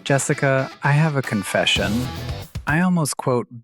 Jessica, I have a confession. I almost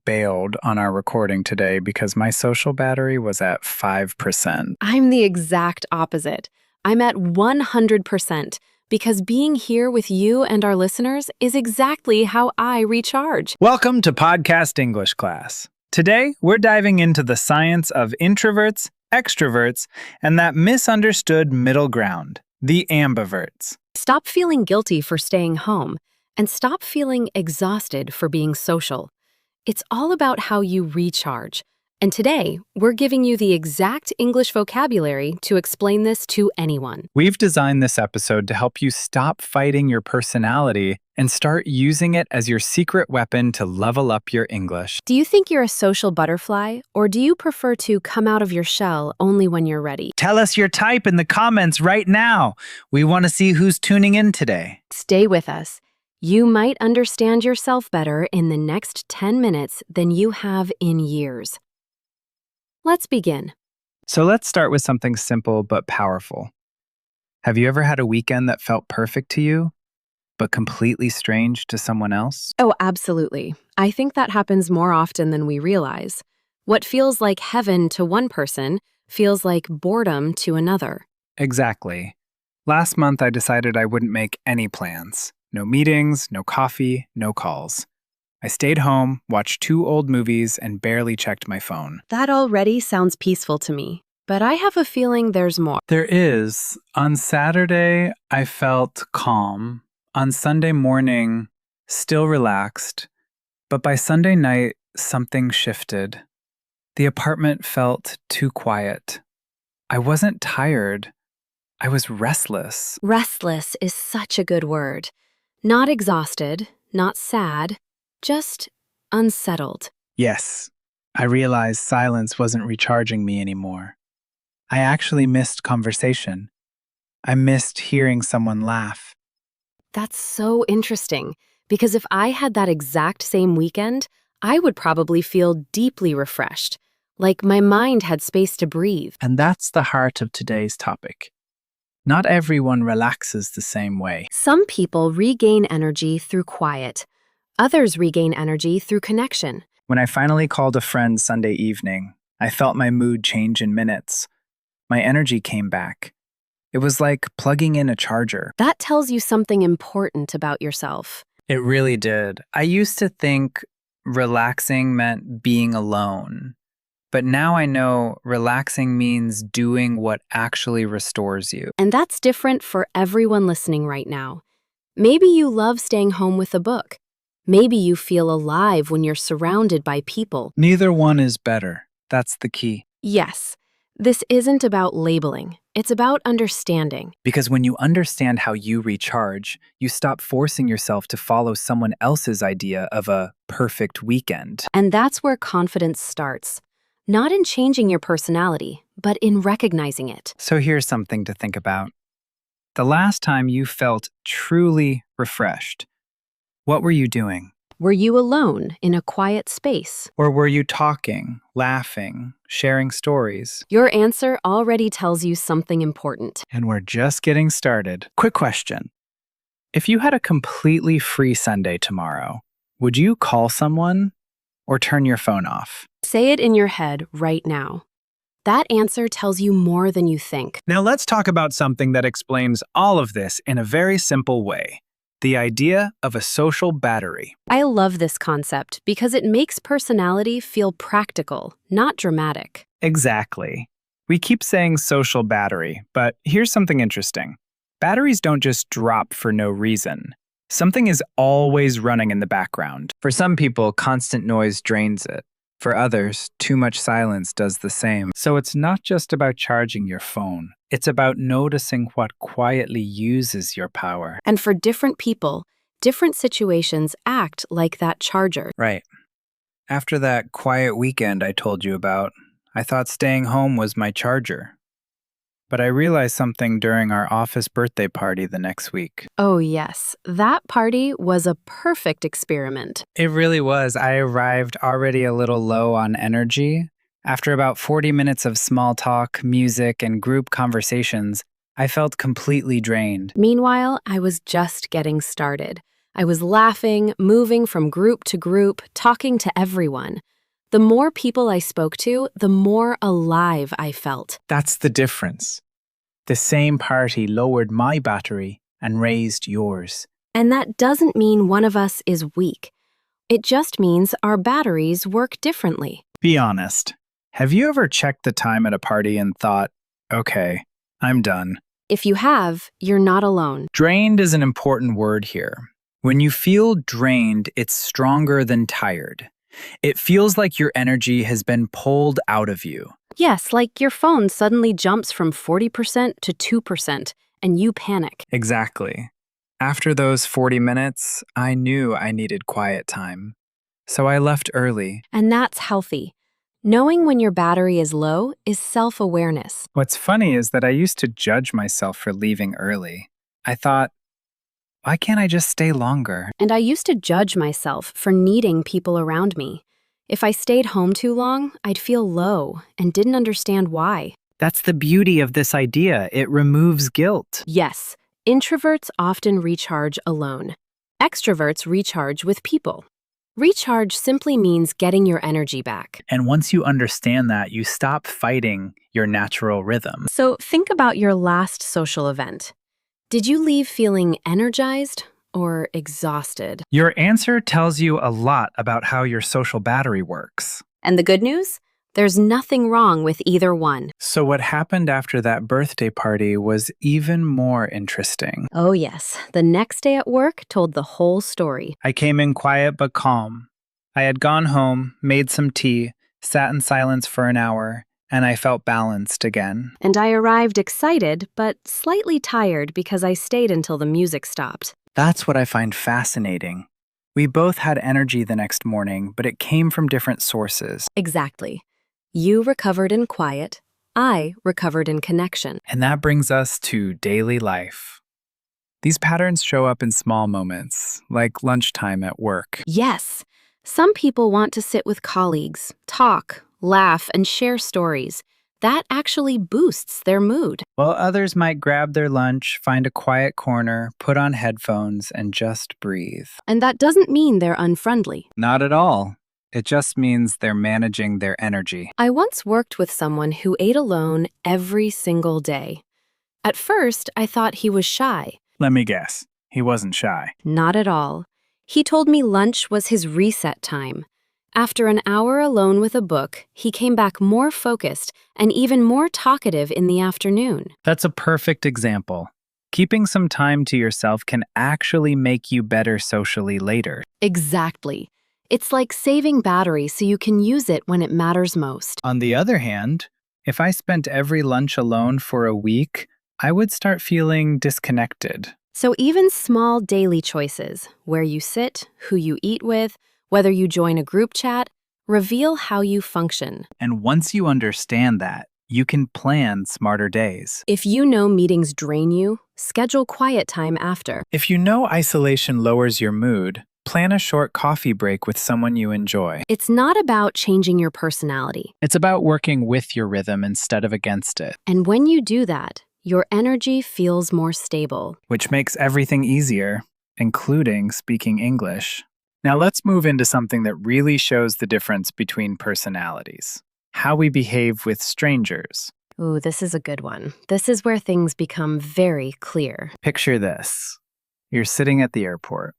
bailed on our recording today because my social battery was at 5%. I'm the exact opposite. I'm at 100% because being here with you and our listeners is exactly how I recharge. Welcome to Podcast English Class. Today, we're diving into the science of introverts, extroverts, and that misunderstood middle ground, the ambiverts. Stop feeling guilty for staying home and stop feeling exhausted for being social. It's all about how you recharge. And today, we're giving you the exact English vocabulary to explain this to anyone. We've designed this episode to help you stop fighting your personality and start using it as your secret weapon to level up your English. Do you think you're a social butterfly, or do you prefer to come out of your shell only when you're ready? Tell us your type in the comments right now. We want to see who's tuning in today. Stay with us. You might understand yourself better in the next 10 minutes than you have in years. Let's begin. So let's start with something simple but powerful. Have you ever had a weekend that felt perfect to you, but completely strange to someone else? Oh, absolutely. I think that happens more often than we realize. What feels like heaven to one person feels like boredom to another. Exactly. Last month, I decided I wouldn't make any plans. No meetings, no coffee, no calls. I stayed home, watched 2 old movies, and barely checked my phone. That already sounds peaceful to me, but I have a feeling there's more. There is. On Saturday, I felt calm. On Sunday morning, still relaxed. But by Sunday night, something shifted. The apartment felt too quiet. I wasn't tired. I was restless. Restless is such a good word. Not exhausted, not sad, just unsettled. Yes, I realized silence wasn't recharging me anymore. I actually missed conversation. I missed hearing someone laugh. That's so interesting, because if I had that exact same weekend, I would probably feel deeply refreshed, like my mind had space to breathe. And that's the heart of today's topic. Not everyone relaxes the same way. Some people regain energy through quiet. Others regain energy through connection. When I finally called a friend Sunday evening, I felt my mood change in minutes. My energy came back. It was like plugging in a charger. That tells you something important about yourself. It really did. I used to think relaxing meant being alone. But now I know relaxing means doing what actually restores you. And that's different for everyone listening right now. Maybe you love staying home with a book. Maybe you feel alive when you're surrounded by people. Neither one is better. That's the key. Yes, this isn't about labeling. It's about understanding. Because when you understand how you recharge, you stop forcing yourself to follow someone else's idea of a perfect weekend. And that's where confidence starts. Not in changing your personality, but in recognizing it. So here's something to think about. The last time you felt truly refreshed, what were you doing? Were you alone in a quiet space? Or were you talking, laughing, sharing stories? Your answer already tells you something important. And we're just getting started. Quick question. If you had a completely free Sunday tomorrow, would you call someone or turn your phone off? Say it in your head right now. That answer tells you more than you think. Now let's talk about something that explains all of this in a very simple way. The idea of a social battery. I love this concept because it makes personality feel practical, not dramatic. Exactly. We keep saying social battery, but here's something interesting. Batteries don't just drop for no reason. Something is always running in the background. For some people, constant noise drains it. For others, too much silence does the same. So it's not just about charging your phone. It's about noticing what quietly uses your power. And for different people, different situations act like that charger. Right. After that quiet weekend I told you about, I thought staying home was my charger. But I realized something during our office birthday party the next week. Oh yes, that party was a perfect experiment. It really was. I arrived already a little low on energy. After about 40 minutes of small talk, music, and group conversations, I felt completely drained. Meanwhile, I was just getting started. I was laughing, moving from group to group, talking to everyone. The more people I spoke to, the more alive I felt. That's the difference. The same party lowered my battery and raised yours. And that doesn't mean one of us is weak. It just means our batteries work differently. Be honest. Have you ever checked the time at a party and thought, okay, I'm done? If you have, you're not alone. Drained is an important word here. When you feel drained, it's stronger than tired. It feels like your energy has been pulled out of you. Yes, like your phone suddenly jumps from 40% to 2%, and you panic. Exactly. After those 40 minutes, I knew I needed quiet time. So I left early. And that's healthy. Knowing when your battery is low is self-awareness. What's funny is that I used to judge myself for leaving early. I thought, why can't I just stay longer? And I used to judge myself for needing people around me. If I stayed home too long, I'd feel low and didn't understand why. That's the beauty of this idea. It removes guilt. Yes, introverts often recharge alone. Extroverts recharge with people. Recharge simply means getting your energy back. And once you understand that, you stop fighting your natural rhythm. So think about your last social event. Did you leave feeling energized or exhausted? Your answer tells you a lot about how your social battery works. And the good news? There's nothing wrong with either one. So what happened after that birthday party was even more interesting. Oh yes, the next day at work told the whole story. I came in quiet but calm. I had gone home, made some tea, sat in silence for an hour, and I felt balanced again. And I arrived excited, but slightly tired because I stayed until the music stopped. That's what I find fascinating. We both had energy the next morning, but it came from different sources. Exactly. You recovered in quiet, I recovered in connection. And that brings us to daily life. These patterns show up in small moments, like lunchtime at work. Yes, some people want to sit with colleagues, talk, laugh, and share stories. That actually boosts their mood. While others might grab their lunch, find a quiet corner, put on headphones, and just breathe. And that doesn't mean they're unfriendly. Not at all. It just means they're managing their energy. I once worked with someone who ate alone every single day. At first, I thought he was shy. Let me guess. He wasn't shy. Not at all. He told me lunch was his reset time. After an hour alone with a book, he came back more focused and even more talkative in the afternoon. That's a perfect example. Keeping some time to yourself can actually make you better socially later. Exactly. It's like saving battery so you can use it when it matters most. On the other hand, if I spent every lunch alone for a week, I would start feeling disconnected. So even small daily choices, where you sit, who you eat with, whether you join a group chat, reveal how you function. And once you understand that, you can plan smarter days. If you know meetings drain you, schedule quiet time after. If you know isolation lowers your mood, plan a short coffee break with someone you enjoy. It's not about changing your personality. It's about working with your rhythm instead of against it, And when you do that, your energy feels more stable. which makes everything easier, including speaking English. Now let's move into something that really shows the difference between personalities: how we behave with strangers. Ooh, this is a good one. This is where things become very clear. Picture this. You're sitting at the airport.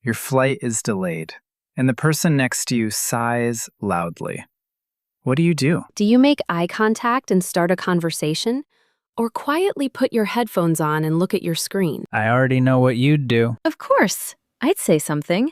Your flight is delayed, and the person next to you sighs loudly. What do you do? Do you make eye contact and start a conversation? Or quietly put your headphones on and look at your screen? I already know what you'd do. Of course, I'd say something.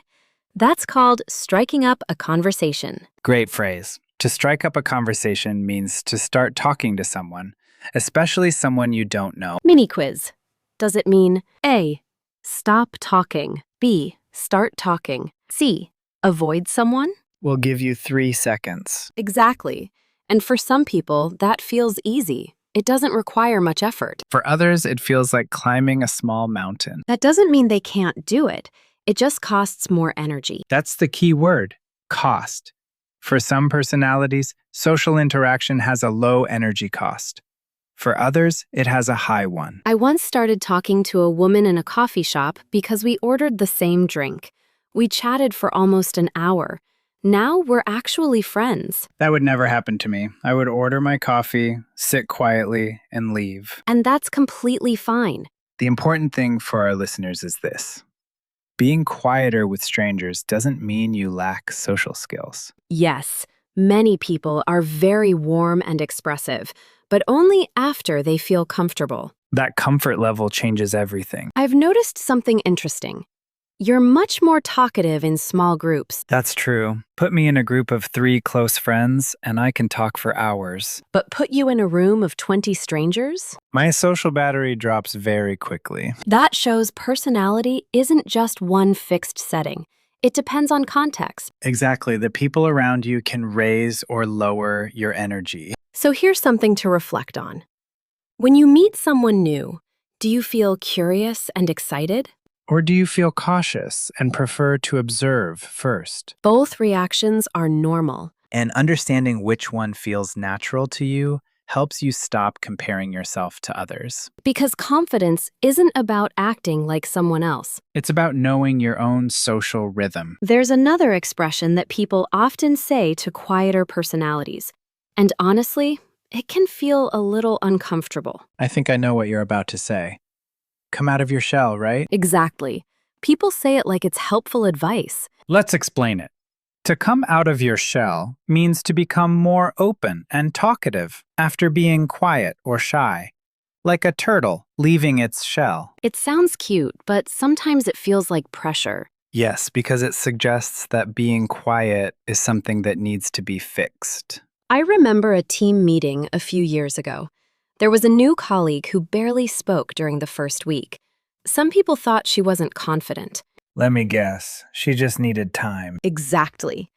That's called striking up a conversation. Great phrase. To strike up a conversation means to start talking to someone, especially someone you don't know. Mini quiz. Does it mean A, stop talking, B, start talking, C, avoid someone? We'll give you 3 seconds. Exactly. And for some people, that feels easy. It doesn't require much effort. For others, it feels like climbing a small mountain. That doesn't mean they can't do it. It just costs more energy. That's the key word: cost. For some personalities, social interaction has a low energy cost. For others, it has a high one. I once started talking to a woman in a coffee shop because we ordered the same drink. We chatted for almost an hour. Now we're actually friends. That would never happen to me. I would order my coffee, sit quietly, and leave. And that's completely fine. The important thing for our listeners is this. Being quieter with strangers doesn't mean you lack social skills. Yes, many people are very warm and expressive, but only after they feel comfortable. That comfort level changes everything. I've noticed something interesting. You're much more talkative in small groups, That's true. Put me in a group of 3 close friends, and I can talk for hours. but put you in a room of 20 strangers? My social battery drops very quickly. That shows personality isn't just one fixed setting. It depends on context. Exactly. The people around you can raise or lower your energy. So here's something to reflect on. When you meet someone new, do you feel curious and excited? Or do you feel cautious and prefer to observe first? Both reactions are normal. And understanding which one feels natural to you helps you stop comparing yourself to others. Because confidence isn't about acting like someone else. It's about knowing your own social rhythm. There's another expression that people often say to quieter personalities. And honestly, it can feel a little uncomfortable. I think I know what you're about to say. Come out of your shell, right? Exactly. People say it like it's helpful advice. Let's explain it. To come out of your shell means to become more open and talkative after being quiet or shy, like a turtle leaving its shell. It sounds cute, but sometimes it feels like pressure. Yes, because it suggests that being quiet is something that needs to be fixed. I remember a team meeting a few years ago. There was a new colleague who barely spoke during the first week. Some people thought she wasn't confident. Let me guess, she just needed time. Exactly.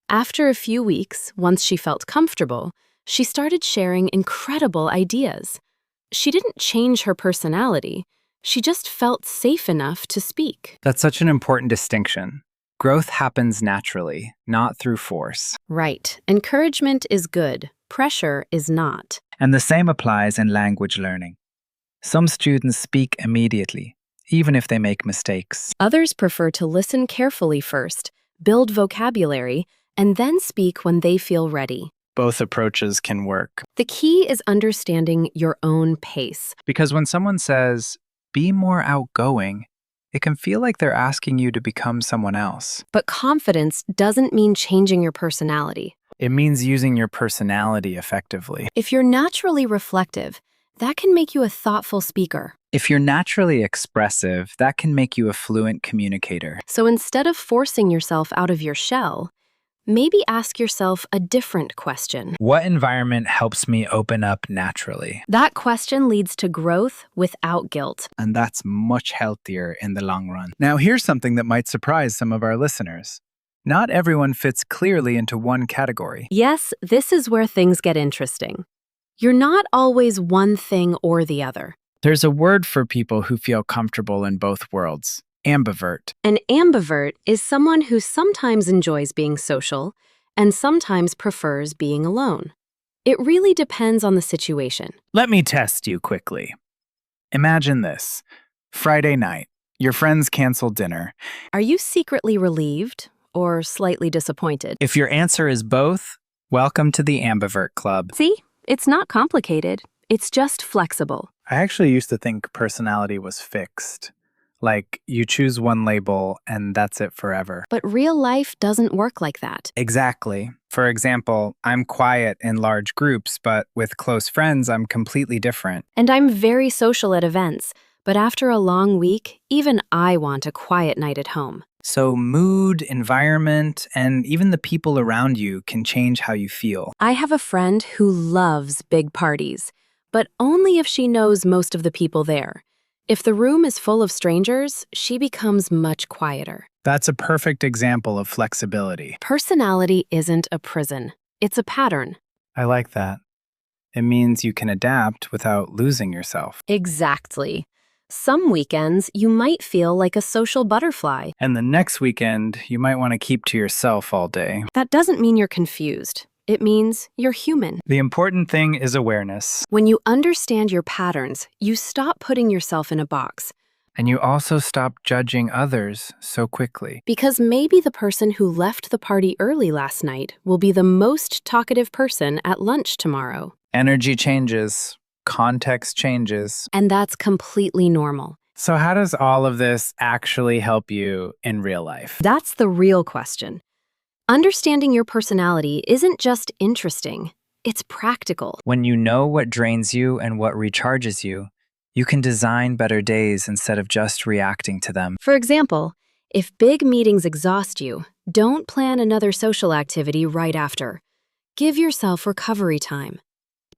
After a few weeks, once she felt comfortable, she started sharing incredible ideas. She didn't change her personality. She just felt safe enough to speak. That's such an important distinction. Growth happens naturally, not through force. Right. Encouragement is good. Pressure is not. And the same applies in language learning. Some students speak immediately, even if they make mistakes. Others prefer to listen carefully first, build vocabulary, and then speak when they feel ready. Both approaches can work. The key is understanding your own pace. Because when someone says, be more outgoing, it can feel like they're asking you to become someone else. But confidence doesn't mean changing your personality. It means using your personality effectively. If you're naturally reflective, that can make you a thoughtful speaker. If you're naturally expressive, that can make you a fluent communicator. So instead of forcing yourself out of your shell, maybe ask yourself a different question. What environment helps me open up naturally? That question leads to growth without guilt. And that's much healthier in the long run. Now, here's something that might surprise some of our listeners. Not everyone fits clearly into one category. Yes, this is where things get interesting. You're not always one thing or the other. There's a word for people who feel comfortable in both worlds. Ambivert. An ambivert is someone who sometimes enjoys being social and sometimes prefers being alone. It really depends on the situation. Let me test you quickly. Imagine this. Friday night. Your friends cancel dinner. Are you secretly relieved or slightly disappointed? If your answer is both, welcome to the Ambivert Club. See, it's not complicated. It's just flexible. I actually used to think personality was fixed. Like, you choose one label and that's it forever. But real life doesn't work like that. Exactly. For example, I'm quiet in large groups, but with close friends, I'm completely different. And I'm very social at events, but after a long week, even I want a quiet night at home. So mood, environment, and even the people around you can change how you feel. I have a friend who loves big parties, but only if she knows most of the people there. If the room is full of strangers, she becomes much quieter. That's a perfect example of flexibility. Personality isn't a prison. It's a pattern. I like that. It means you can adapt without losing yourself. Exactly. Some weekends, you might feel like a social butterfly. And the next weekend, you might want to keep to yourself all day. That doesn't mean you're confused. It means you're human. The important thing is awareness. When you understand your patterns, you stop putting yourself in a box. And you also stop judging others so quickly. Because maybe the person who left the party early last night will be the most talkative person at lunch tomorrow. Energy changes, context changes. And that's completely normal. So how does all of this actually help you in real life? That's the real question. Understanding your personality isn't just interesting, it's practical. When you know what drains you and what recharges you, you can design better days instead of just reacting to them. For example, if big meetings exhaust you, don't plan another social activity right after. Give yourself recovery time.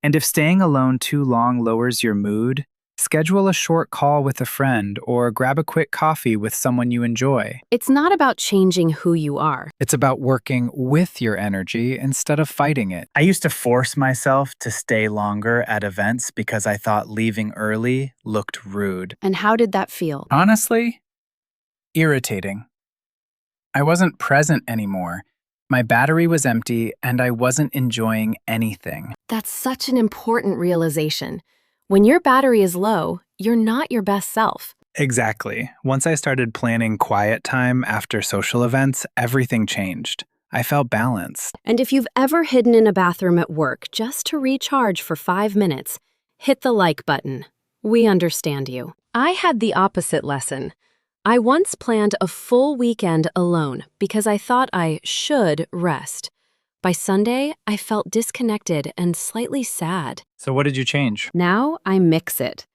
And if staying alone too long lowers your mood, schedule a short call with a friend or grab a quick coffee with someone you enjoy. It's not about changing who you are. It's about working with your energy instead of fighting it. I used to force myself to stay longer at events because I thought leaving early looked rude. And how did that feel? Honestly, irritating. I wasn't present anymore. My battery was empty and I wasn't enjoying anything. That's such an important realization. When your battery is low, you're not your best self. Exactly. Once I started planning quiet time after social events, everything changed. I felt balanced. And if you've ever hidden in a bathroom at work just to recharge for 5 minutes, hit the like button. We understand you. I had the opposite lesson. I once planned a full weekend alone because I thought I should rest. By Sunday, I felt disconnected and slightly sad. So what did you change? Now I mix it.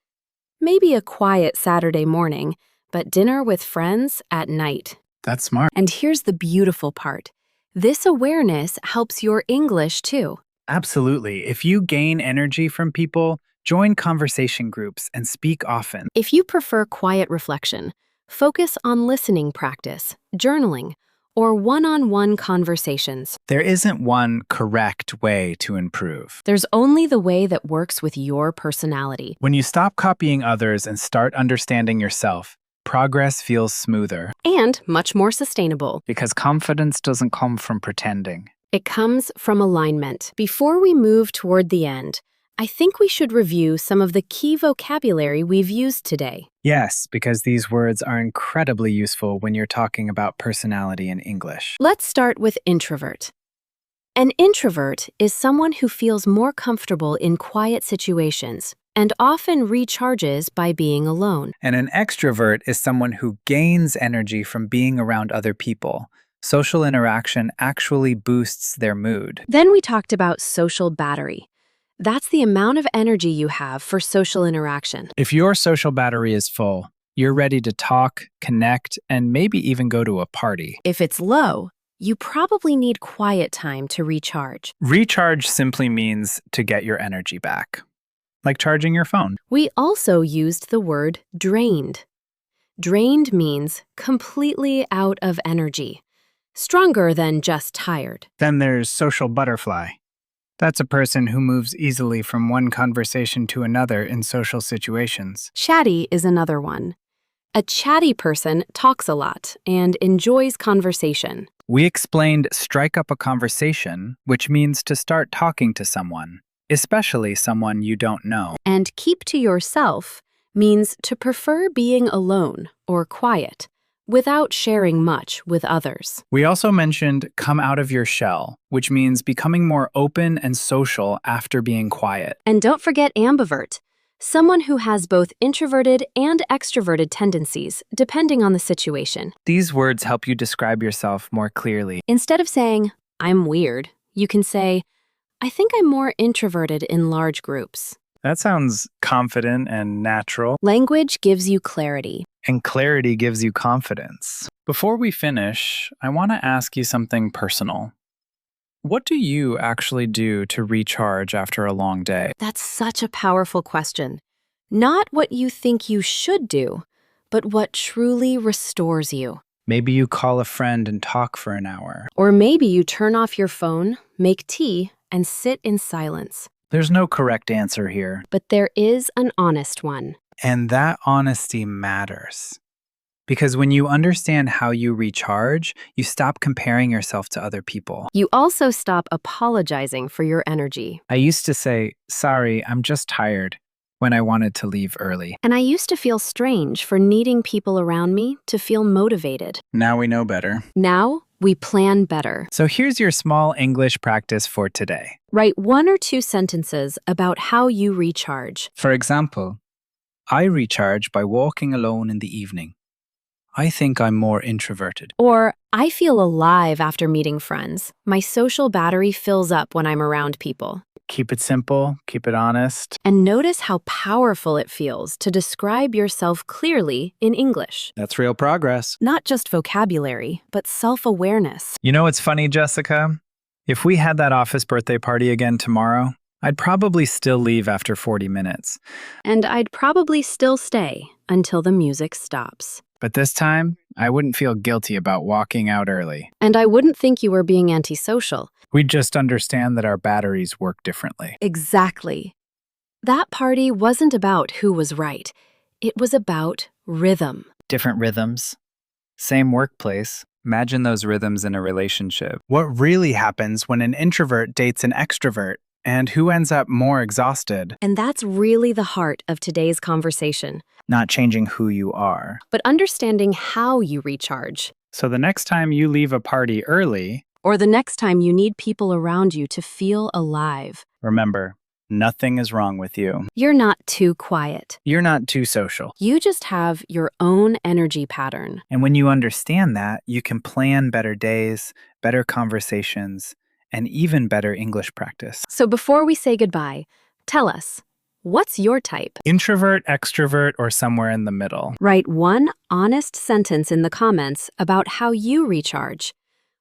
Maybe a quiet Saturday morning, but dinner with friends at night. That's smart. And here's the beautiful part. This awareness helps your English too. Absolutely. If you gain energy from people, join conversation groups and speak often. If you prefer quiet reflection, focus on listening practice, journaling, or one-on-one conversations. There isn't one correct way to improve. There's only the way that works with your personality. When you stop copying others and start understanding yourself, progress feels smoother. And much more sustainable. Because confidence doesn't come from pretending. It comes from alignment. Before we move toward the end, I think we should review some of the key vocabulary we've used today. Yes, because these words are incredibly useful when you're talking about personality in English. Let's start with introvert. An introvert is someone who feels more comfortable in quiet situations and often recharges by being alone. And an extrovert is someone who gains energy from being around other people. Social interaction actually boosts their mood. Then we talked about social battery. That's the amount of energy you have for social interaction. If your social battery is full, you're ready to talk, connect, and maybe even go to a party. If it's low, you probably need quiet time to recharge. Recharge simply means to get your energy back, like charging your phone. We also used the word drained. Drained means completely out of energy, stronger than just tired. Then there's social butterfly. That's a person who moves easily from one conversation to another in social situations. Chatty is another one. A chatty person talks a lot and enjoys conversation. We explained strike up a conversation, which means to start talking to someone, especially someone you don't know. And keep to yourself means to prefer being alone or quiet, without sharing much with others. We also mentioned come out of your shell, which means becoming more open and social after being quiet. And don't forget ambivert, someone who has both introverted and extroverted tendencies, depending on the situation. These words help you describe yourself more clearly. Instead of saying, I'm weird, you can say, I think I'm more introverted in large groups. That sounds confident and natural. Language gives you clarity. And clarity gives you confidence. Before we finish, I want to ask you something personal. What do you actually do to recharge after a long day? That's such a powerful question. Not what you think you should do, but what truly restores you. Maybe you call a friend and talk for an hour. Or maybe you turn off your phone, make tea, and sit in silence. There's no correct answer here. But there is an honest one. And that honesty matters. Because when you understand how you recharge, you stop comparing yourself to other people. You also stop apologizing for your energy. I used to say, "Sorry, I'm just tired," when I wanted to leave early. And I used to feel strange for needing people around me to feel motivated. Now we know better. Now, we plan better. So here's your small English practice for today. Write 1 or 2 sentences about how you recharge. For example, I recharge by walking alone in the evening. I think I'm more introverted. Or, I feel alive after meeting friends. My social battery fills up when I'm around people. Keep it simple, keep it honest. And notice how powerful it feels to describe yourself clearly in English. That's real progress. Not just vocabulary, but self-awareness. You know what's funny, Jessica? If we had that office birthday party again tomorrow, I'd probably still leave after 40 minutes. And I'd probably still stay until the music stops. But this time, I wouldn't feel guilty about walking out early. And I wouldn't think you were being antisocial. We'd just understand that our batteries work differently. Exactly. That party wasn't about who was right. It was about rhythm. Different rhythms, same workplace. Imagine those rhythms in a relationship. What really happens when an introvert dates an extrovert, and who ends up more exhausted? And that's really the heart of today's conversation. Not changing who you are. But understanding how you recharge. So the next time you leave a party early, Or the next time you need people around you to feel alive. remember, nothing is wrong with you. You're not too quiet. You're not too social. You just have your own energy pattern. And when you understand that, you can plan better days, better conversations, and even better English practice. So before we say goodbye, tell us, what's your type? Introvert, extrovert, or somewhere in the middle. Write 1 honest sentence in the comments about how you recharge.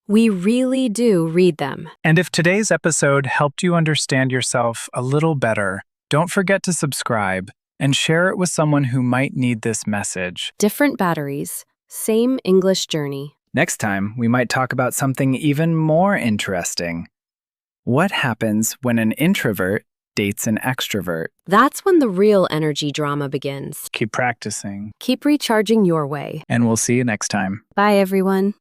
We really do read them. And if today's episode helped you understand yourself a little better, don't forget to subscribe and share it with someone who might need this message. Different batteries, same English journey. Next time, we might talk about something even more interesting. What happens when an introvert dates an extrovert? That's when the real energy drama begins. Keep practicing, Keep recharging your way. and we'll see you next time. Bye, everyone.